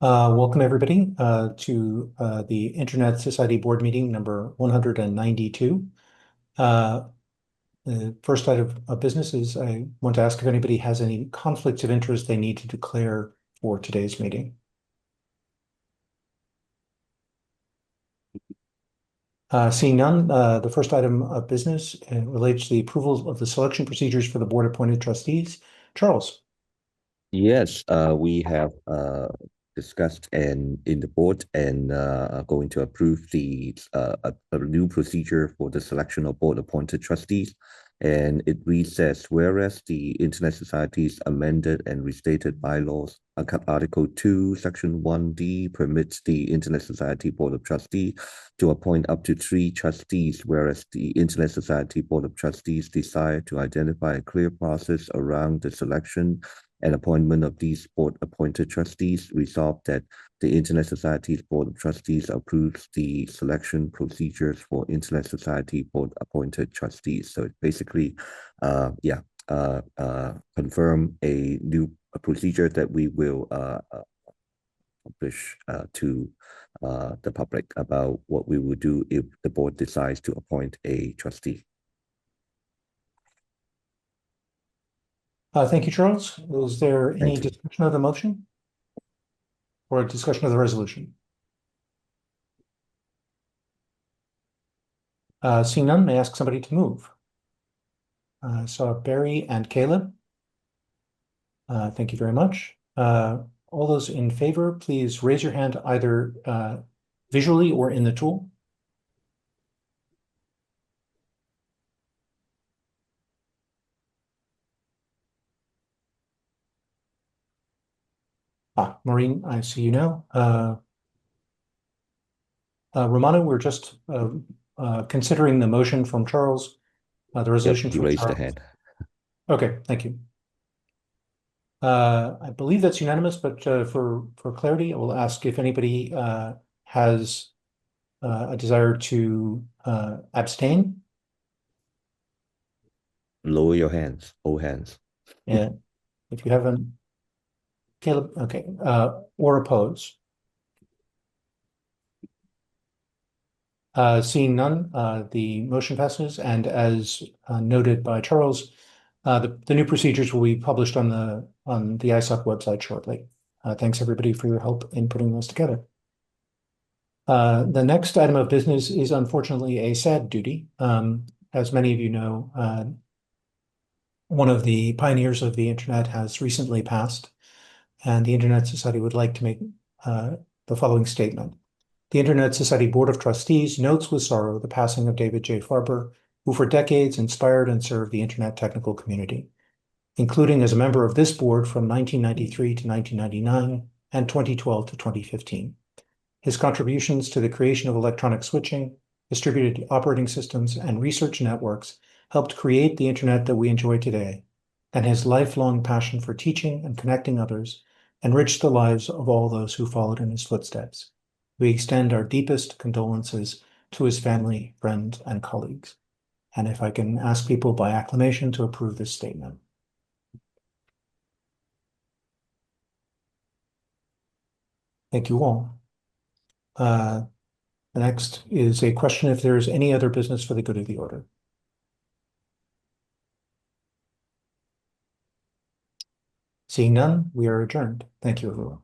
Welcome everybody to the Internet Society Board meeting number 192. The first item of business is I want to ask if anybody has any conflicts of interest they need to declare for today's meeting. Seeing none, the first item of business relates to the approval of the selection procedures for the board appointed trustees. Charles. Yes, we have discussed and in the board and are going to approve a new procedure for the selection of board appointed trustees. And it reads as whereas the Internet Society's amended and restated bylaws, Article 2, Section 1D permits the Internet Society Board of Trustees to appoint up to 3 trustees, whereas the Internet Society Board of Trustees desire to identify a clear process around the selection and appointment of these board-appointed trustees, resolved that the Internet Society's Board of Trustees approves the selection procedures for Internet Society board-appointed trustees. So it's basically, confirm a new procedure that we will publish to the public about what we will do if the board decides to appoint a trustee. Thank you, Charles. Is there any Thank you. discussion of the motion or a discussion of the resolution? Seeing none, may I ask somebody to move? So Barry and Caleb. Thank you very much. All those in favor, please raise your hand either visually or in the tool. Maureen, I see you now. Romano, we're just considering the motion from Charles, the resolution Yep, he from raised the Charles. hand. Okay, thank you. I believe that's unanimous, but for clarity, I will ask if anybody has a desire to abstain. Lower your hands, all hands. And if you haven't, Caleb, okay, or oppose. Seeing none, the motion passes, and as noted by Charles, the new procedures will be published on the ISOC website shortly. Thanks everybody for your help in putting those together. The next item of business is unfortunately a sad duty. As many of you know, one of the pioneers of the internet has recently passed, and the Internet Society would like to make the following statement. The Internet Society Board of Trustees notes with sorrow the passing of David J. Farber, who for decades inspired and served the internet technical community, including as a member of this board from 1993 to 1999 and 2012 to 2015. His contributions to the creation of electronic switching, distributed operating systems, and research networks helped create the internet that we enjoy today, and his lifelong passion for teaching and connecting others enriched the lives of all those who followed in his footsteps. We extend our deepest condolences to his family, friends, and colleagues. And if I can ask people by acclamation to approve this statement. Thank you all. The next is a question if there is any other business for the good of the order. Seeing none, we are adjourned. Thank you, everyone.